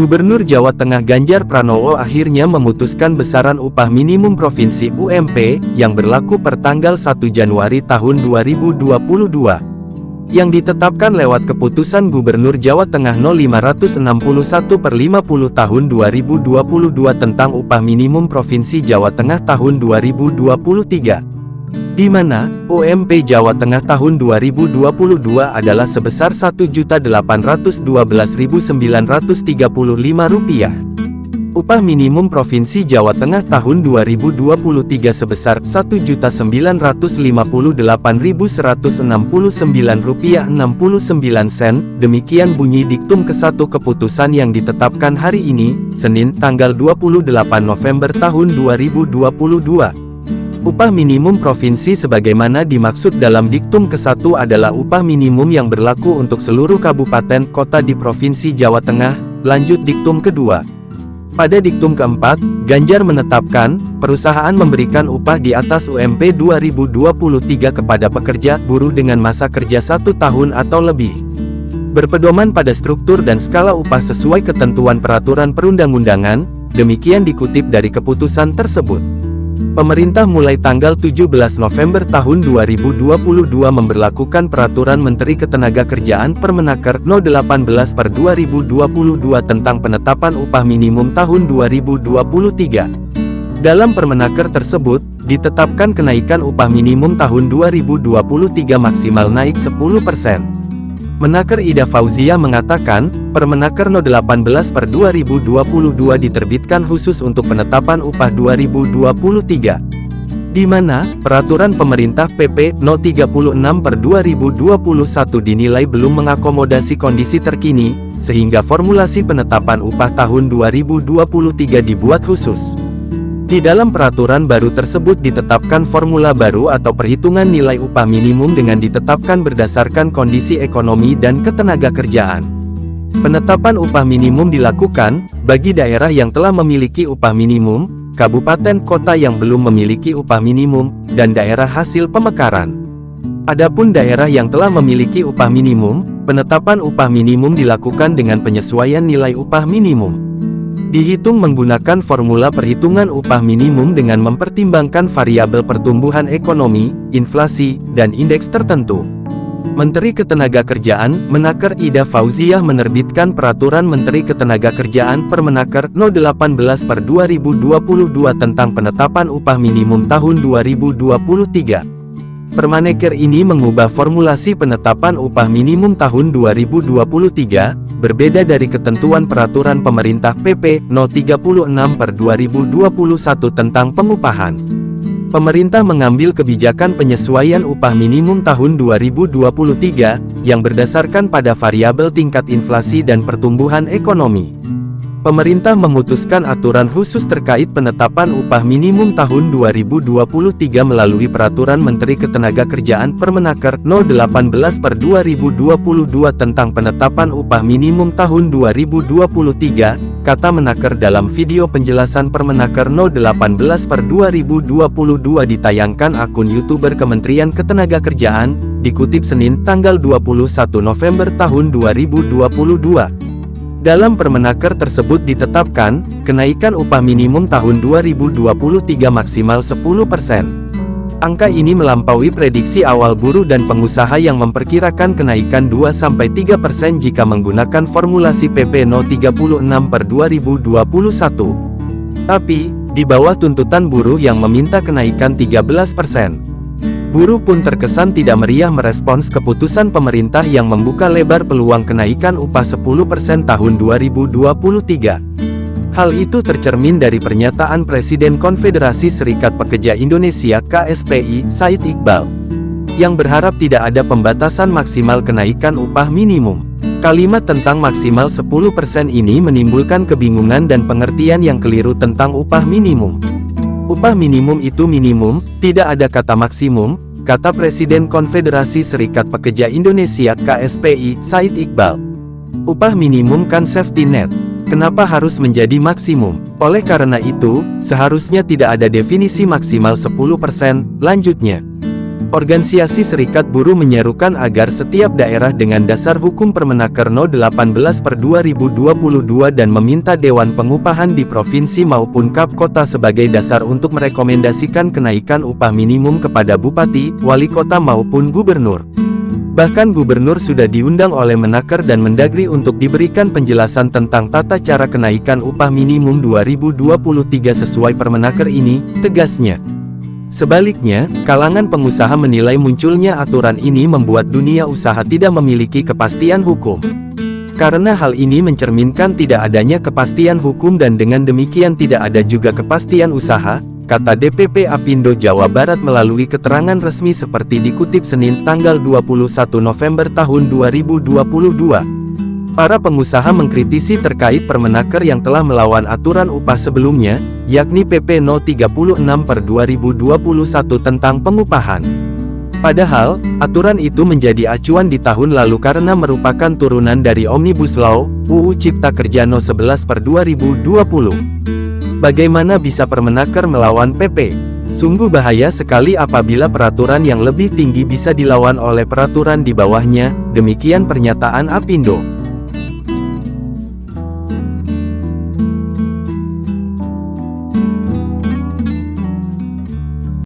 Gubernur Jawa Tengah Ganjar Pranowo akhirnya memutuskan besaran upah minimum provinsi (UMP) yang berlaku per tanggal 1 Januari tahun 2022. Yang ditetapkan lewat Keputusan Gubernur Jawa Tengah No. 561/50 tahun 2022 tentang upah minimum provinsi Jawa Tengah tahun 2023. Di mana, UMP Jawa Tengah tahun 2022 adalah sebesar Rp1.812.935. Upah minimum Provinsi Jawa Tengah tahun 2023 sebesar Rp1.958.169,69. Demikian bunyi diktum ke-1 keputusan yang ditetapkan hari ini, Senin, tanggal 28 November tahun 2022. Upah minimum provinsi sebagaimana dimaksud dalam diktum ke-1 adalah upah minimum yang berlaku untuk seluruh kabupaten kota di Provinsi Jawa Tengah. Lanjut diktum kedua. Pada diktum keempat, Ganjar menetapkan, perusahaan memberikan upah di atas UMP 2023 kepada pekerja, buruh dengan masa kerja 1 tahun atau lebih. Berpedoman pada struktur dan skala upah sesuai ketentuan peraturan perundang-undangan, demikian dikutip dari keputusan tersebut. Pemerintah mulai tanggal 17 November tahun 2022 memberlakukan Peraturan Menteri Ketenagakerjaan Permenaker No. 18/2022 tentang penetapan upah minimum tahun 2023. Dalam Permenaker tersebut, ditetapkan kenaikan upah minimum tahun 2023 maksimal naik 10%. Menaker Ida Fauzia mengatakan, Permenaker No. 18/2022 diterbitkan khusus untuk penetapan upah 2023. Di mana, peraturan pemerintah PP No. 36/2021 dinilai belum mengakomodasi kondisi terkini, sehingga formulasi penetapan upah tahun 2023 dibuat khusus. Di dalam peraturan baru tersebut ditetapkan formula baru atau perhitungan nilai upah minimum dengan ditetapkan berdasarkan kondisi ekonomi dan ketenagakerjaan. Penetapan upah minimum dilakukan bagi daerah yang telah memiliki upah minimum, kabupaten kota yang belum memiliki upah minimum, dan daerah hasil pemekaran. Adapun daerah yang telah memiliki upah minimum, penetapan upah minimum dilakukan dengan penyesuaian nilai upah minimum. Dihitung menggunakan formula perhitungan upah minimum dengan mempertimbangkan variabel pertumbuhan ekonomi, inflasi, dan indeks tertentu. Menteri Ketenagakerjaan, Menaker Ida Fauziah menerbitkan Peraturan Menteri Ketenagakerjaan Permenaker No. 18/2022 tentang penetapan upah minimum tahun 2023. Permenaker ini mengubah formulasi penetapan upah minimum tahun 2023, berbeda dari ketentuan peraturan pemerintah PP No. 36/2021 tentang pengupahan. Pemerintah mengambil kebijakan penyesuaian upah minimum tahun 2023, yang berdasarkan pada variabel tingkat inflasi dan pertumbuhan ekonomi. Pemerintah memutuskan aturan khusus terkait penetapan upah minimum tahun 2023 melalui Peraturan Menteri Ketenagakerjaan Permenaker No. 18/2022 tentang penetapan upah minimum tahun 2023, kata Menaker dalam video penjelasan Permenaker No. 18/2022 ditayangkan akun YouTuber Kementerian Ketenagakerjaan, dikutip Senin tanggal 21 November tahun 2022. Dalam Permenaker tersebut ditetapkan, kenaikan upah minimum tahun 2023 maksimal 10%. Angka ini melampaui prediksi awal buruh dan pengusaha yang memperkirakan kenaikan 2-3% jika menggunakan formulasi PP No. 36/2021. Tapi, di bawah tuntutan buruh yang meminta kenaikan 13%. Buruh pun terkesan tidak meriah merespons keputusan pemerintah yang membuka lebar peluang kenaikan upah 10% tahun 2023. Hal itu tercermin dari pernyataan Presiden Konfederasi Serikat Pekerja Indonesia (KSPI), Said Iqbal, yang berharap tidak ada pembatasan maksimal kenaikan upah minimum. Kalimat tentang maksimal 10% ini menimbulkan kebingungan dan pengertian yang keliru tentang upah minimum. Upah minimum itu minimum, tidak ada kata maksimum, kata Presiden Konfederasi Serikat Pekerja Indonesia (KSPI), Said Iqbal. Upah minimum kan safety net. Kenapa harus menjadi maksimum? Oleh karena itu, seharusnya tidak ada definisi maksimal 10%, lanjutnya. Organisasi Serikat Buruh menyerukan agar setiap daerah dengan dasar hukum Permenaker No. 18/2022 dan meminta Dewan Pengupahan di provinsi maupun Kap Kota sebagai dasar untuk merekomendasikan kenaikan upah minimum kepada Bupati, Wali Kota maupun Gubernur. Bahkan Gubernur sudah diundang oleh Menaker dan Mendagri untuk diberikan penjelasan tentang tata cara kenaikan upah minimum 2023 sesuai Permenaker ini, tegasnya. Sebaliknya, kalangan pengusaha menilai munculnya aturan ini membuat dunia usaha tidak memiliki kepastian hukum. Karena hal ini mencerminkan tidak adanya kepastian hukum dan dengan demikian tidak ada juga kepastian usaha, kata DPP Apindo Jawa Barat melalui keterangan resmi seperti dikutip Senin tanggal 21 November tahun 2022. Para pengusaha mengkritisi terkait Permenaker yang telah melawan aturan upah sebelumnya, yakni PP No. 36/2021 tentang pengupahan. Padahal, aturan itu menjadi acuan di tahun lalu karena merupakan turunan dari Omnibus Law, UU Cipta Kerja No. 11/2020. Bagaimana bisa Permenaker melawan PP? Sungguh bahaya sekali apabila peraturan yang lebih tinggi bisa dilawan oleh peraturan di bawahnya, demikian pernyataan Apindo.